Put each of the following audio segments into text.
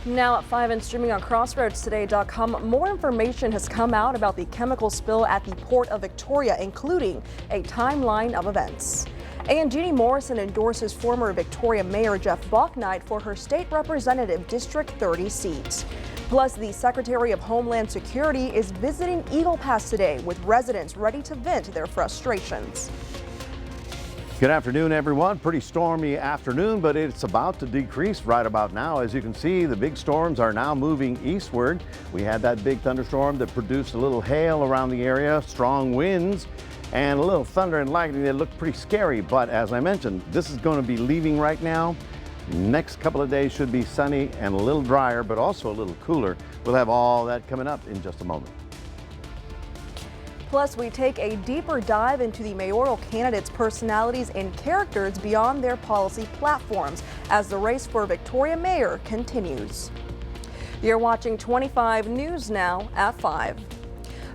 Now at 5 and streaming on CrossroadsToday.com, more information has come out about the chemical spill at the Port of Victoria, including a timeline of events. And Jeannie Morrison endorses former Victoria Mayor Jeff Bouknight for her state representative District 30 seat. Plus, the Secretary of Homeland Security is visiting Eagle Pass today with residents ready to vent their frustrations. Good afternoon, everyone. Pretty stormy afternoon, but it's about to decrease right about now. As you can see, the big storms are now moving eastward. We had that big thunderstorm that produced a little hail around the area, strong winds, and a little thunder and lightning that looked pretty scary. But as I mentioned, this is going to be leaving right now. Next couple of days should be sunny and a little drier, but also a little cooler. We'll have all that coming up in just a moment. Plus, we take a deeper dive into the mayoral candidates' personalities and characters beyond their policy platforms as the race for Victoria Mayor continues. You're watching 25 News Now at 5.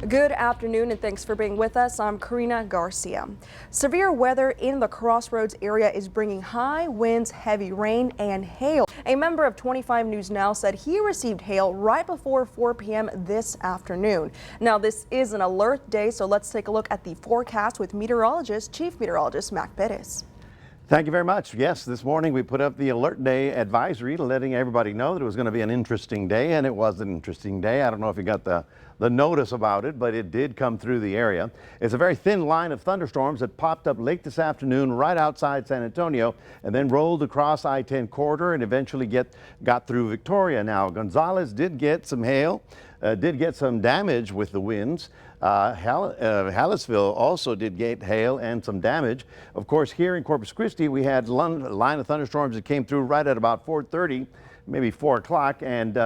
Good afternoon and thanks for being with us. I'm Karina Garcia. Severe weather in the Crossroads area is bringing high winds, heavy rain, and hail. A member of 25 News Now said he received hail right before 4 p.m. this afternoon. Now, this is an alert day, so let's take a look at the forecast with Chief Meteorologist Mac Perez. Thank you very much. Yes, this morning we put up the alert day advisory, letting everybody know that it was going to be an interesting day, and it was an interesting day. I don't know if you got the notice about it, but it did come through the area. It's a very thin line of thunderstorms that popped up late this afternoon right outside San Antonio and then rolled across I-10 corridor and eventually got through Victoria. Now, Gonzales did get some hail, did get some damage with the winds. Hallettsville also did get hail and some damage. Of course, here in Corpus Christi, we had a line of thunderstorms that came through right at about 4:30. Maybe 4 o'clock, and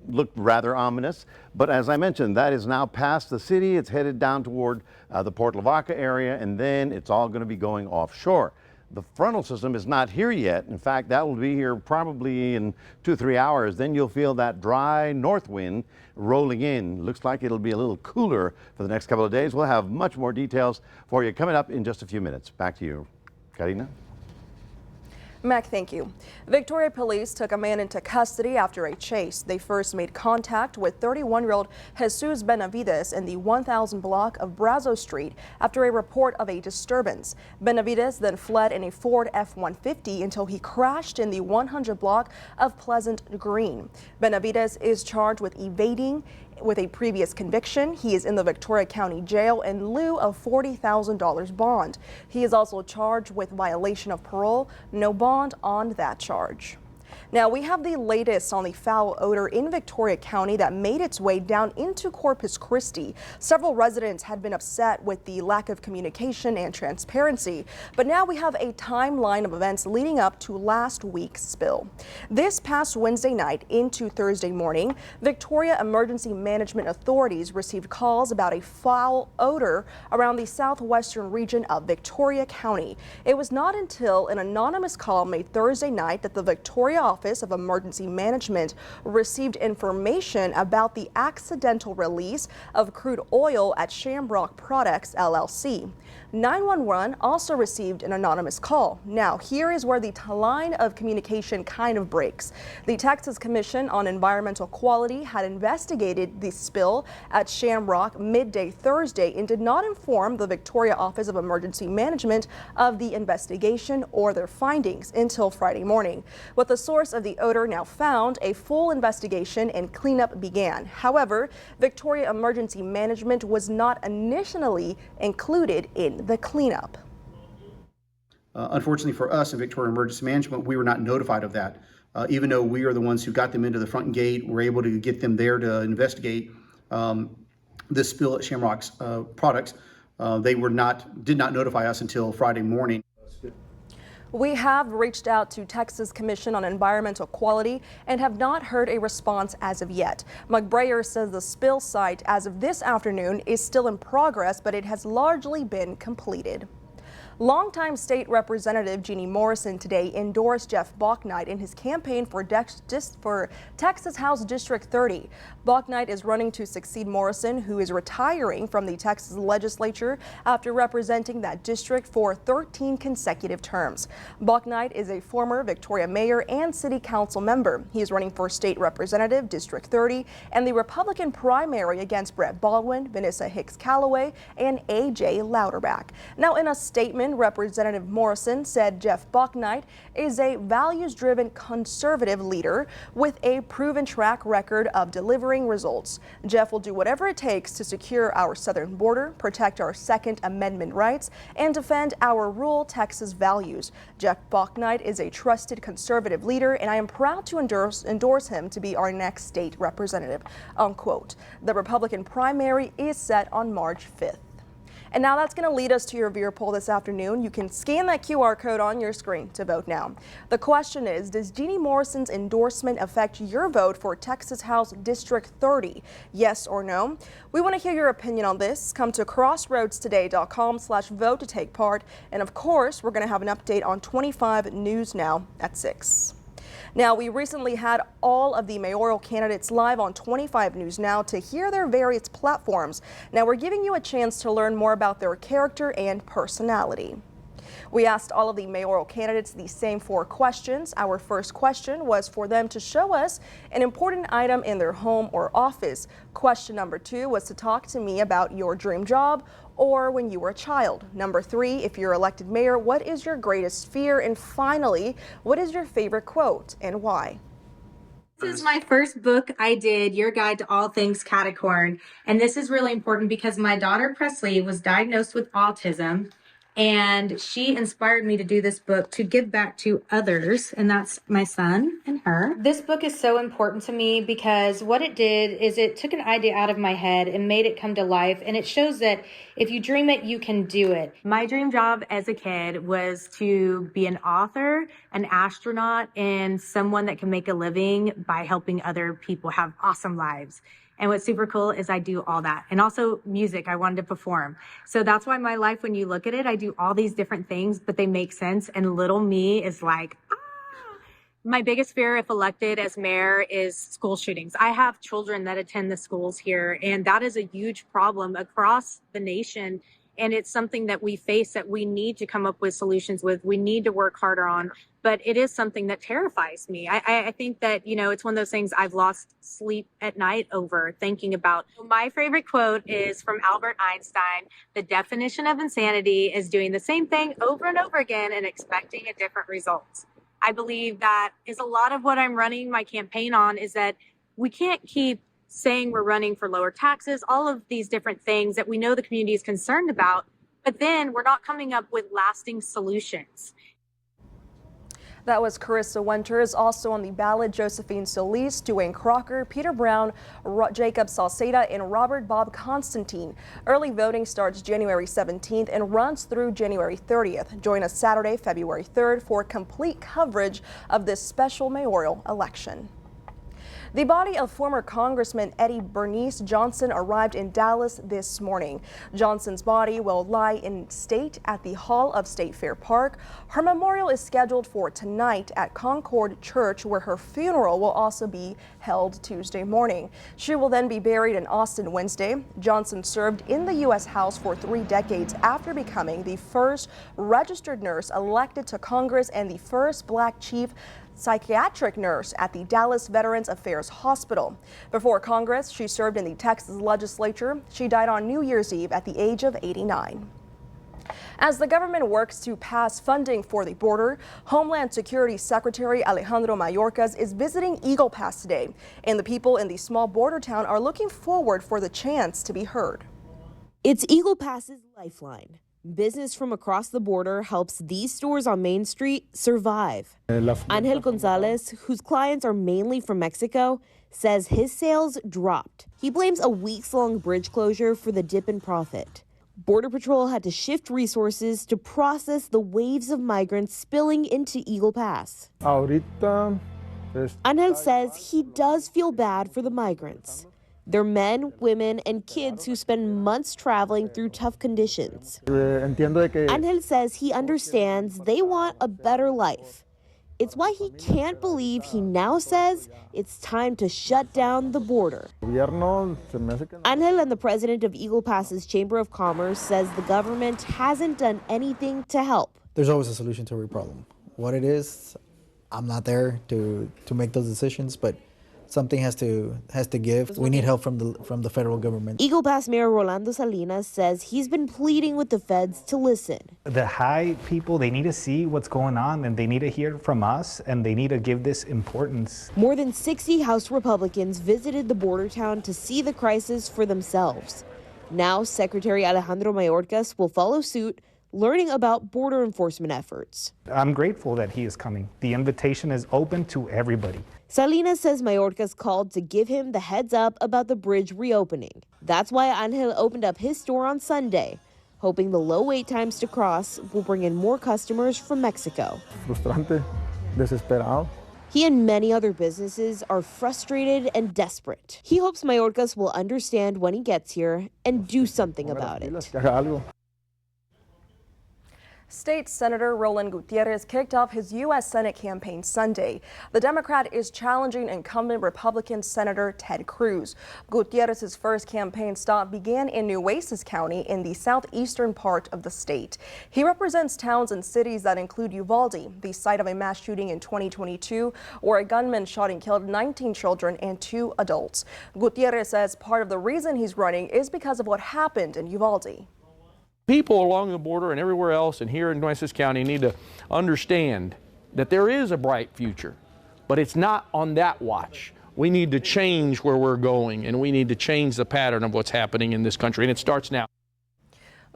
looked rather ominous. But as I mentioned, that is now past the city. It's headed down toward the Port Lavaca area, and then it's all going to be going offshore. The frontal system is not here yet. In fact, that will be here probably in 2 or 3 hours. Then you'll feel that dry north wind rolling in. Looks like it'll be a little cooler for the next couple of days. We'll have much more details for you coming up in just a few minutes. Back to you, Karina. Mac, thank you. Victoria police took a man into custody after a chase. They first made contact with 31-year-old Jesus Benavides in the 1000 block of Brazo Street after a report of a disturbance. Benavides then fled in a Ford F-150 until he crashed in the 100 block of Pleasant Green. Benavides is charged with evading with a previous conviction. He is in the Victoria County Jail in lieu of $40,000 bond. He is also charged with violation of parole. No bond on that charge. Now, we have the latest on the foul odor in Victoria County that made its way down into Corpus Christi. Several residents had been upset with the lack of communication and transparency, but now we have a timeline of events leading up to last week's spill. This past Wednesday night into Thursday morning, Victoria Emergency Management authorities received calls about a foul odor around the southwestern region of Victoria County. It was not until an anonymous call made Thursday night that the Victoria Office of Emergency Management received information about the accidental release of crude oil at Shamrock Products, LLC. 911 also received an anonymous call. Now, here is where the line of communication kind of breaks. The Texas Commission on Environmental Quality had investigated the spill at Shamrock midday Thursday and did not inform the Victoria Office of Emergency Management of the investigation or their findings until Friday morning. With the source of the odor now found, a full investigation and cleanup began. However, Victoria Emergency Management was not initially included in the cleanup. Unfortunately for us in Victoria Emergency Management, we were not notified of that. Even though we are the ones who got them into the front gate, we're able to get them there to investigate this spill at Shamrock's products. They did not notify us until Friday morning. We have reached out to Texas Commission on Environmental Quality and have not heard a response as of yet. McBrayer says the spill site as of this afternoon is still in progress, but it has largely been completed. Longtime state representative Jeannie Morrison today endorsed Jeff Bouknight in his campaign for Texas House District 30. Bouknight is running to succeed Morrison, who is retiring from the Texas legislature after representing that district for 13 consecutive terms. Bouknight is a former Victoria mayor and city council member. He is running for state representative District 30 and the Republican primary against Brett Baldwin, Vanessa Hicks Callaway, and A.J. Louderback. Now, in a statement, Representative Morrison said Jeff Bouknight is a values-driven conservative leader with a proven track record of delivering results. Jeff will do whatever it takes to secure our southern border, protect our Second Amendment rights, and defend our rural Texas values. Jeff Bouknight is a trusted conservative leader, and I am proud to endorse him to be our next state representative, unquote. The Republican primary is set on March 5th. And now that's going to lead us to your viewer poll this afternoon. You can scan that QR code on your screen to vote now. The question is, does Jeannie Morrison's endorsement affect your vote for Texas House District 30? Yes or no? We want to hear your opinion on this. Come to crossroadstoday.com/vote to take part. And of course, we're going to have an update on 25 News Now at 6. Now, we recently had all of the mayoral candidates live on 25 News Now to hear their various platforms. Now, we're giving you a chance to learn more about their character and personality. We asked all of the mayoral candidates the same 4 questions. Our first question was for them to show us an important item in their home or office. Question number 2 was to talk to me about your dream job or when you were a child. Number 3, if you're elected mayor, what is your greatest fear? And finally, what is your favorite quote and why? This is my first book I did, Your Guide to All Things Catacorn. And this is really important because my daughter Presley was diagnosed with autism, and she inspired me to do this book to give back to others, and that's my son and her. This book is so important to me because what it did is it took an idea out of my head and made it come to life, and it shows that if you dream it, you can do it. My dream job as a kid was to be an author, an astronaut, and someone that can make a living by helping other people have awesome lives. And what's super cool is I do all that. And also music, I wanted to perform. So that's why my life, when you look at it, I do all these different things, but they make sense. And little me is like, ah. My biggest fear if elected as mayor is school shootings. I have children that attend the schools here, and that is a huge problem across the nation. And it's something that we face that we need to come up with solutions with. We need to work harder on, but it is something that terrifies me. I think that, you know, it's one of those things I've lost sleep at night over thinking about. My favorite quote is from Albert Einstein. The definition of insanity is doing the same thing over and over again and expecting a different result. I believe that is a lot of what I'm running my campaign on, is that we can't keep saying we're running for lower taxes, all of these different things that we know the community is concerned about, but then we're not coming up with lasting solutions. That was Carissa Winters. Also on the ballot, Josephine Solis, Dwayne Crocker, Peter Brown, Jacob Salceda, and Robert Bob Constantine. Early voting starts January 17th and runs through January 30th. Join us Saturday, February 3rd for complete coverage of this special mayoral election. The body of former Congressman Eddie Bernice Johnson arrived in Dallas this morning. Johnson's body will lie in state at the Hall of State Fair Park. Her memorial is scheduled for tonight at Concord Church, where her funeral will also be held Tuesday morning. She will then be buried in Austin Wednesday. Johnson served in the U.S. House for 3 decades after becoming the first registered nurse elected to Congress and the first black chief psychiatric nurse at the Dallas Veterans Affairs Hospital. Before Congress, she served in the Texas legislature. She died on New Year's Eve at the age of 89. As the government works to pass funding for the border, Homeland Security Secretary Alejandro Mayorkas is visiting Eagle Pass today, and the people in the small border town are looking forward for the chance to be heard. It's Eagle Pass's lifeline. Business from across the border helps these stores on Main Street survive. Angel Gonzalez, whose clients are mainly from Mexico, says his sales dropped. He blames a weeks-long bridge closure for the dip in profit. Border Patrol had to shift resources to process the waves of migrants spilling into Eagle Pass. Angel says he does feel bad for the migrants. They're men, women, and kids who spend months traveling through tough conditions. Angel says he understands they want a better life. It's why he can't believe he now says it's time to shut down the border. Angel and the president of Eagle Pass's Chamber of Commerce says the government hasn't done anything to help. There's always a solution to every problem. What it is, I'm not there to make those decisions, but something has to give. We need help from the federal government. Eagle Pass Mayor Rolando Salinas says he's been pleading with the feds to listen. The high people, they need to see what's going on and they need to hear from us and they need to give this importance. More than 60 House Republicans visited the border town to see the crisis for themselves. Now, Secretary Alejandro Mayorkas will follow suit, learning about border enforcement efforts. I'm grateful that he is coming. The invitation is open to everybody. Salinas says Mayorkas called to give him the heads up about the bridge reopening. That's why Angel opened up his store on Sunday, hoping the low wait times to cross will bring in more customers from Mexico. Frustrante, desesperado. He and many other businesses are frustrated and desperate. He hopes Mayorkas will understand when he gets here and do something about it. State Senator Roland Gutierrez kicked off his U.S. Senate campaign Sunday. The Democrat is challenging incumbent Republican Senator Ted Cruz. Gutierrez's first campaign stop began in Nueces County in the southeastern part of the state. He represents towns and cities that include Uvalde, the site of a mass shooting in 2022, where a gunman shot and killed 19 children and 2 adults. Gutierrez says part of the reason he's running is because of what happened in Uvalde. People along the border and everywhere else and here in Nueces County need to understand that there is a bright future, but it's not on that watch. We need to change where we're going, and we need to change the pattern of what's happening in this country, and it starts now.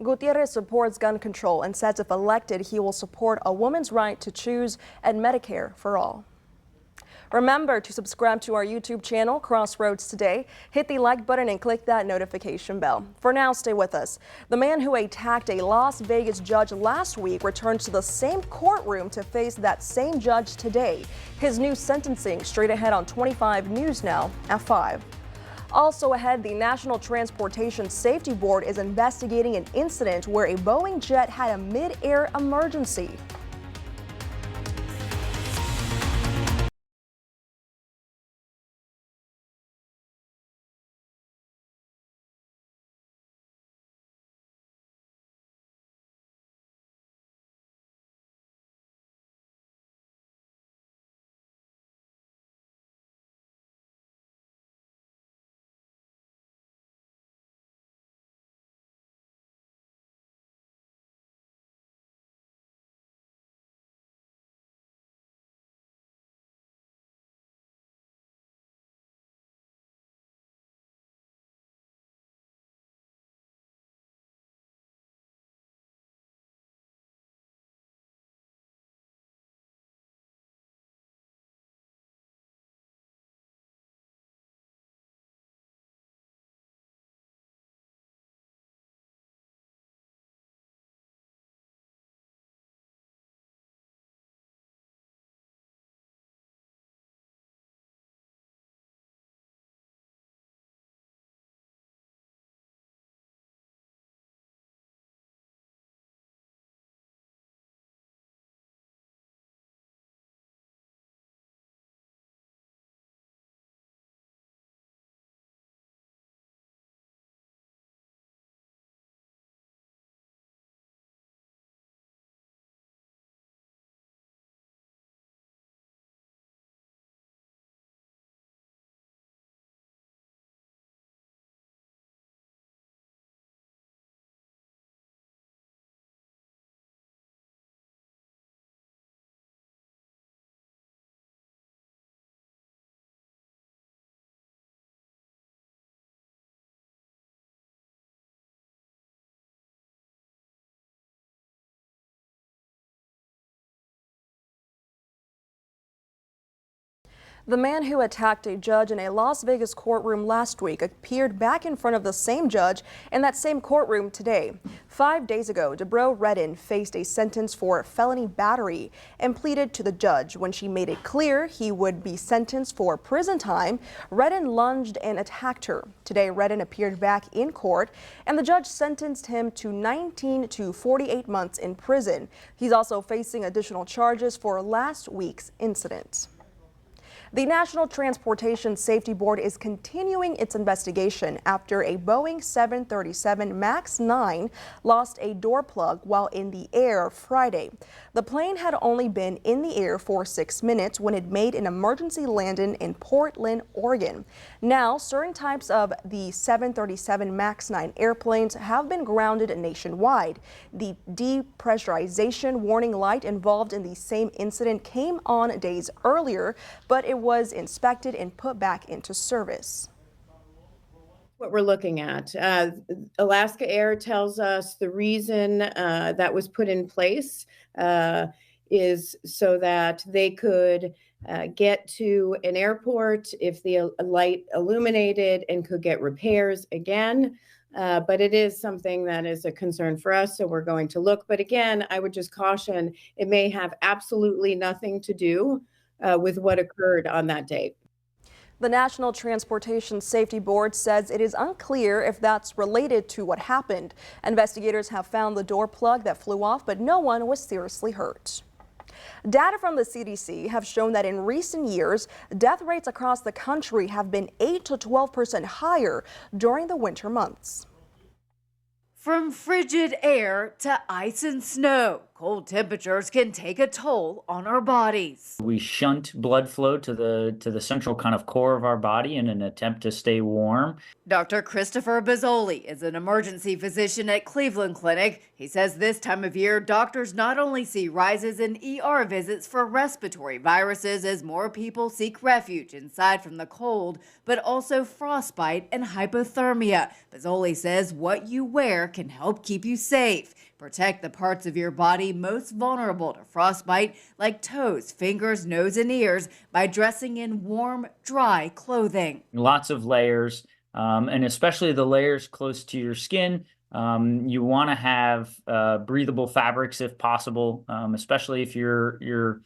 Gutierrez supports gun control and says if elected, he will support a woman's right to choose and Medicare for all. Remember to subscribe to our YouTube channel, Crossroads Today. Hit the like button and click that notification bell. For now, stay with us. The man who attacked a Las Vegas judge last week returned to the same courtroom to face that same judge today. His new sentencing straight ahead on 25 News Now at 5. Also ahead, the National Transportation Safety Board is investigating an incident where a Boeing jet had a mid-air emergency. The man who attacked a judge in a Las Vegas courtroom last week appeared back in front of the same judge in that same courtroom today. 5 days ago, Debro Redden faced a sentence for felony battery and pleaded to the judge. When she made it clear he would be sentenced for prison time, Redden lunged and attacked her. Today, Redden appeared back in court and the judge sentenced him to 19 to 48 months in prison. He's also facing additional charges for last week's incident. The National Transportation Safety Board is continuing its investigation after a Boeing 737 MAX 9 lost a door plug while in the air Friday. The plane had only been in the air for 6 minutes when it made an emergency landing in Portland, Oregon. Now, certain types of the 737 MAX 9 airplanes have been grounded nationwide. The depressurization warning light involved in the same incident came on days earlier, but it was inspected and put back into service. What we're looking at. Alaska Air tells us the reason that was put in place is so that they could get to an airport if the light illuminated and could get repairs again. But it is something that is a concern for us, so we're going to look. But again, I would just caution, it may have absolutely nothing to do with what occurred on that date. The National Transportation Safety Board says it is unclear if that's related to what happened. Investigators have found the door plug that flew off, but no one was seriously hurt. Data from the CDC have shown that in recent years, death rates across the country have been 8 to 12% higher during the winter months. From frigid air to ice and snow, cold temperatures can take a toll on our bodies. We shunt blood flow to the central kind of core of our body in an attempt to stay warm. Dr. Christopher Bozzoli is an emergency physician at Cleveland Clinic. He says this time of year, doctors not only see rises in ER visits for respiratory viruses as more people seek refuge inside from the cold, but also frostbite and hypothermia. Bozzoli says what you wear can help keep you safe. Protect the parts of your body most vulnerable to frostbite, like toes, fingers, nose, and ears, by dressing in warm, dry clothing. Lots of layers, and especially the layers close to your skin. You want to have breathable fabrics if possible, especially if you're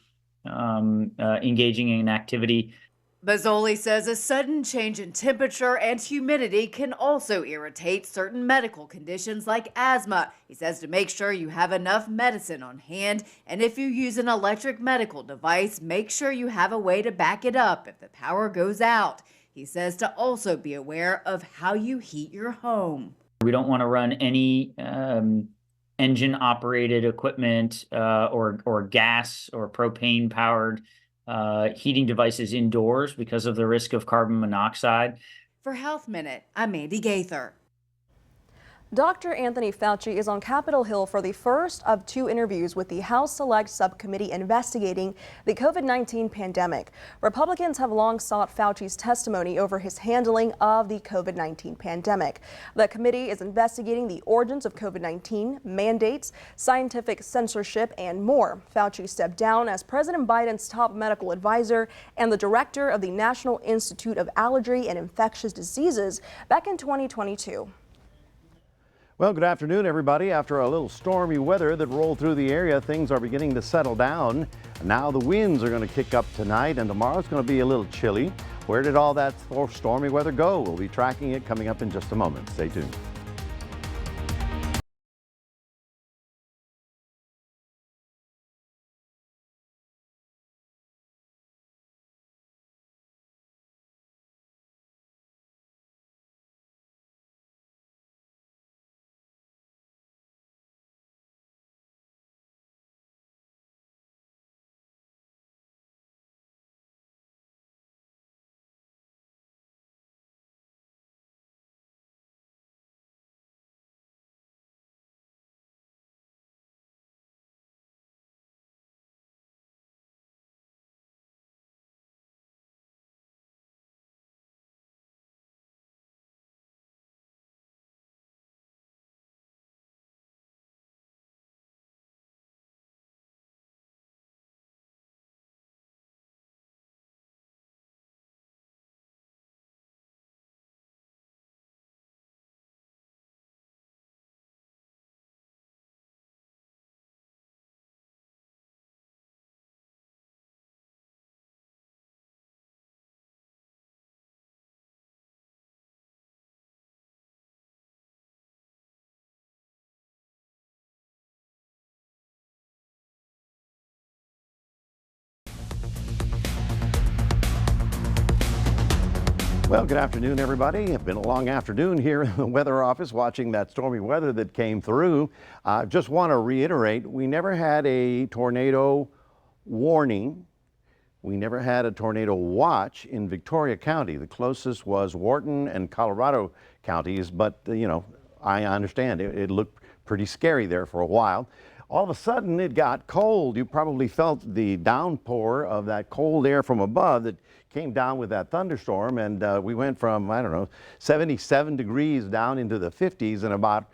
engaging in activity. Bozzoli says a sudden change in temperature and humidity can also irritate certain medical conditions like asthma. He says to make sure you have enough medicine on hand, and if you use an electric medical device, make sure you have a way to back it up if the power goes out. He says to also be aware of how you heat your home. We don't want to run any engine-operated equipment or gas or propane-powered heating devices indoors because of the risk of carbon monoxide. For Health Minute, I'm Mandy Gaither. Dr. Anthony Fauci is on Capitol Hill for the first of 2 interviews with the House Select Subcommittee investigating the COVID-19 pandemic. Republicans have long sought Fauci's testimony over his handling of the COVID-19 pandemic. The committee is investigating the origins of COVID-19, mandates, scientific censorship, and more. Fauci stepped down as President Biden's top medical advisor and the director of the National Institute of Allergy and Infectious Diseases back in 2022. Well, good afternoon, everybody. After a little stormy weather that rolled through the area, things are beginning to settle down. Now the winds are going to kick up tonight, and tomorrow it's going to be a little chilly. Where did all that stormy weather go? We'll be tracking it coming up in just a moment. Stay tuned. Well, good afternoon, everybody. It's been a long afternoon here in the weather office watching that stormy weather that came through. Just want to reiterate, we never had a tornado warning. We never had a tornado watch in Victoria County. The closest was Wharton and Colorado counties, but you know, I understand it looked pretty scary there for a while. All of a sudden it got cold. You probably felt the downpour of that cold air from above that came down with that thunderstorm, and we went from, I don't know, 77 degrees down into the 50s in about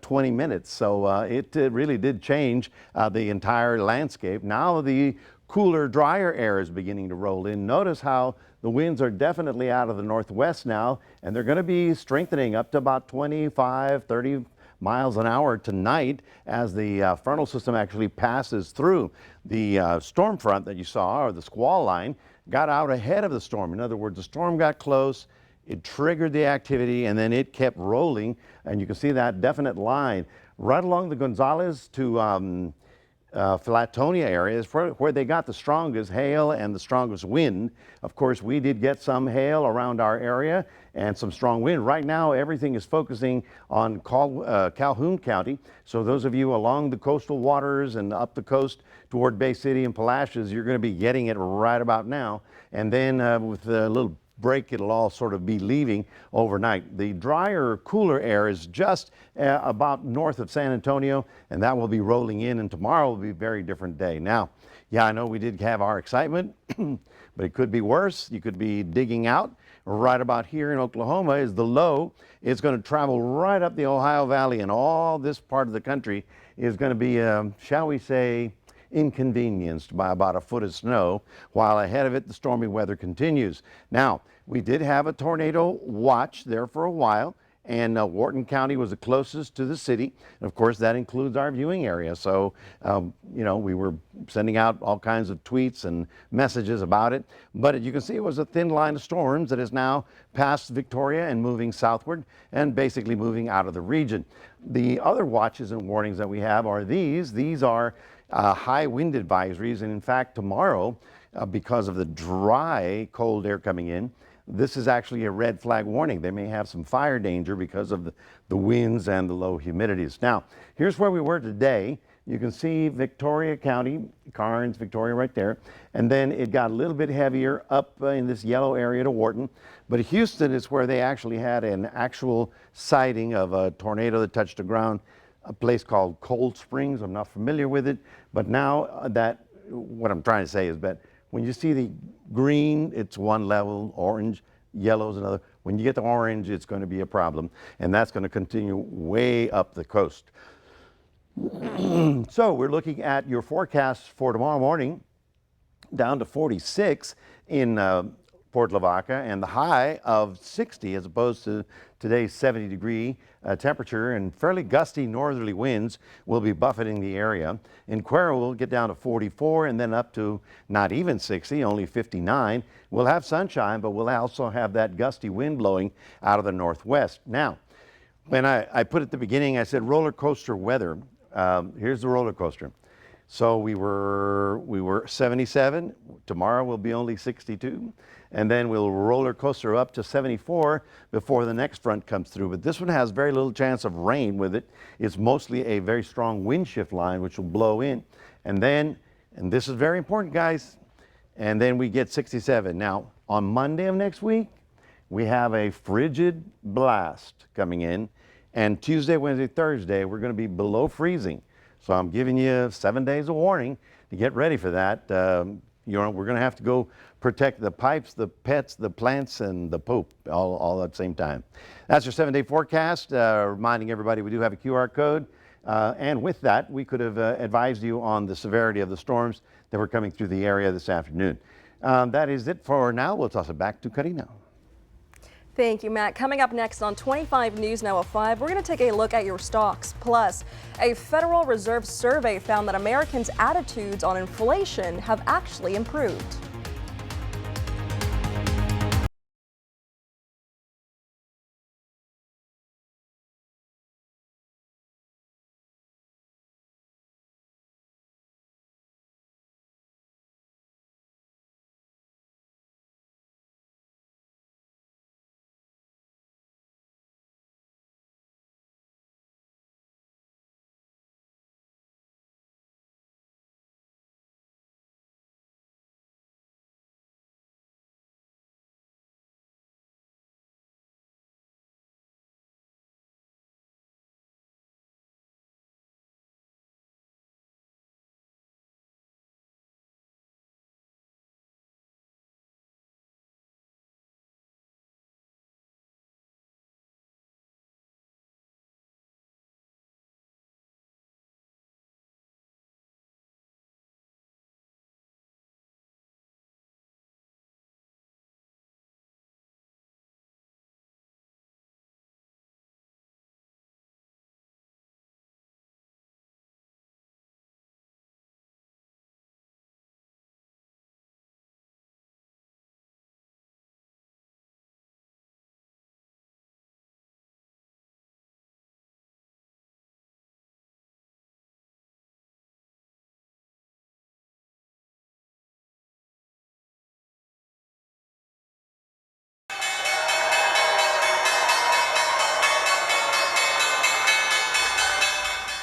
20 minutes. So it really did change the entire landscape. Now the cooler, drier air is beginning to roll in. Notice how the winds are definitely out of the northwest now, and they're going to be strengthening up to about 25, 30 miles an hour tonight as the frontal system actually passes through. The storm front that you saw, or the squall line, got out ahead of the storm. In other words, the storm got close, it triggered the activity, and then it kept rolling, and you can see that definite line right along the Gonzales to Flatonia area is where they got the strongest hail and the strongest wind. Of course, we did get some hail around our area and some strong wind. Right now, everything is focusing on Calhoun County. So those of you along the coastal waters and up the coast toward Bay City and Palacios, you're going to be getting it right about now. And then with a little break, it'll all sort of be leaving overnight. The drier, cooler air is just about north of San Antonio, and that will be rolling in, and tomorrow will be a very different day. Now, yeah, I know we did have our excitement, but it could be worse. You could be digging out. Right about here in Oklahoma is the low. It's going to travel right up the Ohio Valley, and all this part of the country is going to be, shall we say, inconvenienced by about a foot of snow, while ahead of it the stormy weather continues. Now, we did have a tornado watch there for a while, and Wharton County was the closest to the city. And of course, that includes our viewing area. So, we were sending out all kinds of tweets and messages about it. But you can see it was a thin line of storms that is now past Victoria and moving southward and basically moving out of the region. The other watches and warnings that we have are these. These are high wind advisories, and in fact tomorrow, because of the dry cold air coming in, this is actually a red flag warning. They may have some fire danger because of the winds and the low humidities. Now, here's where we were today. You can see Victoria County, Karnes, Victoria right there, and then it got a little bit heavier up in this yellow area to Wharton. But Houston is where they actually had an actual sighting of a tornado that touched the ground, a place called Cold Springs. I'm not familiar with it, but now what I'm trying to say is that when you see the green, it's one level, orange, yellow is another. When you get the orange, it's going to be a problem, and that's going to continue way up the coast. So we're looking at your forecast for tomorrow morning, down to 46 in Port Lavaca, and the high of 60 as opposed to today's 70-degree temperature, and fairly gusty northerly winds will be buffeting the area. In Cuero, we'll get down to 44 and then up to not even 60, only 59. We'll have sunshine, but we'll also have that gusty wind blowing out of the northwest. Now, when I put at the beginning, I said roller coaster weather. Here's the roller coaster. So we were 77. Tomorrow will be only 62. And then we'll roller coaster up to 74 before the next front comes through. But this one has very little chance of rain with it. It's mostly a very strong wind shift line, which will blow in. And then, and this is very important, guys, and then we get 67. Now, on Monday of next week, we have a frigid blast coming in. And Tuesday, Wednesday, Thursday, we're going to be below freezing. So I'm giving you 7 days of warning to get ready for that. We're going to have to go protect the pipes, the pets, the plants, and the poop all at the same time. That's your 7-day forecast. Reminding everybody we do have a QR code. And with that, we could have advised you on the severity of the storms that were coming through the area this afternoon. That is it for now. We'll toss it back to Karina. Thank you, Matt. Coming up next on 25 News Now at 5, we're going to take a look at your stocks. Plus, a Federal Reserve survey found that Americans' attitudes on inflation have actually improved.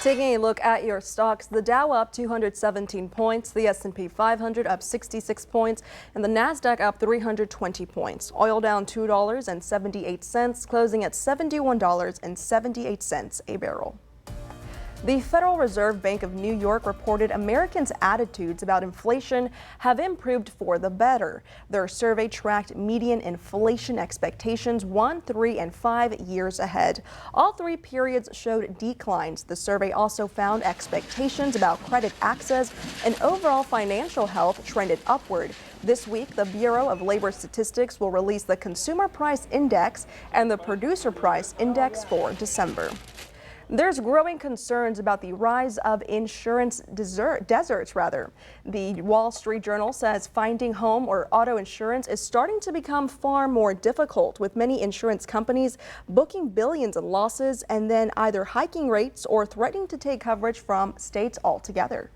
Taking a look at your stocks, the Dow up 217 points, the S&P 500 up 66 points, and the Nasdaq up 320 points. Oil down $2.78, closing at $71.78 a barrel. The Federal Reserve Bank of New York reported Americans' attitudes about inflation have improved for the better. Their survey tracked median inflation expectations 1, 3, and 5 years ahead. All 3 periods showed declines. The survey also found expectations about credit access and overall financial health trended upward. This week, the Bureau of Labor Statistics will release the Consumer Price Index and the Producer Price Index for December. There's growing concerns about the rise of insurance deserts. The Wall Street Journal says finding home or auto insurance is starting to become far more difficult, with many insurance companies booking billions in losses and then either hiking rates or threatening to take coverage from states altogether.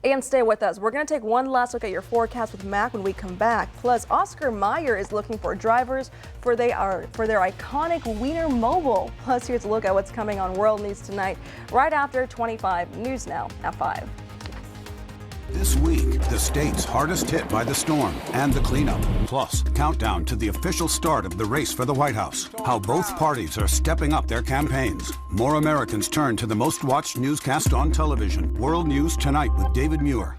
And stay with us. We're going to take one last look at your forecast with Mac when we come back. Plus, Oscar Mayer is looking for drivers for their iconic Wienermobile. Plus, here's a look at what's coming on World News Tonight, right after 25 News Now at 5. This week, the states hardest hit by the storm and the cleanup. Plus, countdown to the official start of the race for the White House. How both parties are stepping up their campaigns. More Americans turn to the most watched newscast on television. World News Tonight with David Muir.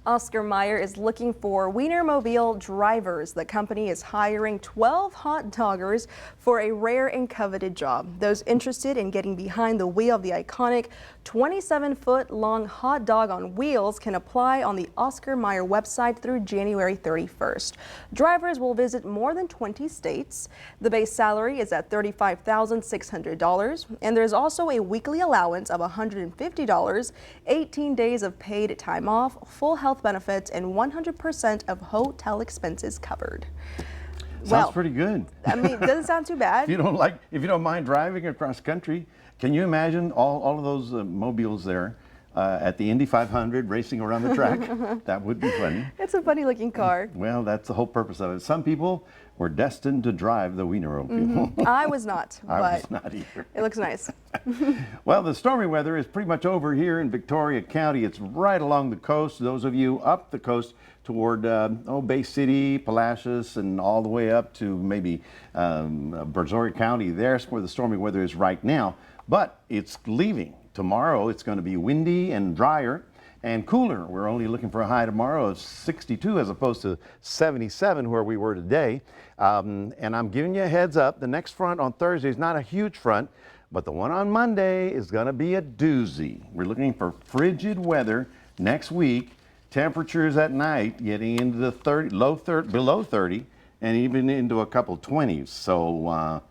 Oscar Mayer is looking for Wienermobile drivers. The company is hiring 12 hot doggers for a rare and coveted job. Those interested in getting behind the wheel of the iconic 27-foot-long hot dog on wheels can apply on the Oscar Mayer website through January 31st. Drivers will visit more than 20 states. The base salary is at $35,600, and there's also a weekly allowance of $150, 18 days of paid time off, full health benefits, and 100% of hotel expenses covered. Sounds pretty good. I mean, it doesn't sound too bad. If you don't mind driving across country, can you imagine all of those mobiles there at the Indy 500 racing around the track? That would be funny. It's a funny looking car. Well, that's the whole purpose of it. Some people were destined to drive the Wienermobile. I was not, but I was not either. It looks nice. Well, the stormy weather is pretty much over here in Victoria County. It's right along the coast. Those of you up the coast toward Bay City, Palacios, and all the way up to maybe Brazoria County, there's where the stormy weather is right now. But it's leaving. Tomorrow it's going to be windy and drier and cooler. We're only looking for a high tomorrow of 62 as opposed to 77 where we were today. And I'm giving you a heads up. The next front on Thursday is not a huge front, but the one on Monday is going to be a doozy. We're looking for frigid weather next week. Temperatures at night getting into the below 30, and even into a couple 20s. So,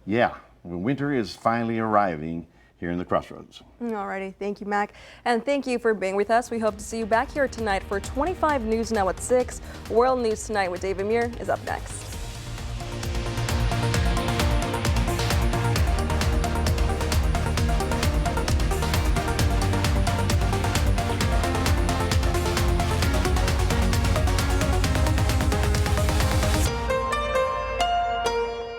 yeah, winter is finally arriving here in the Crossroads. Alrighty, thank you, Mac. And thank you for being with us. We hope to see you back here tonight for 25 News Now at 6. World News Tonight with David Muir is up next.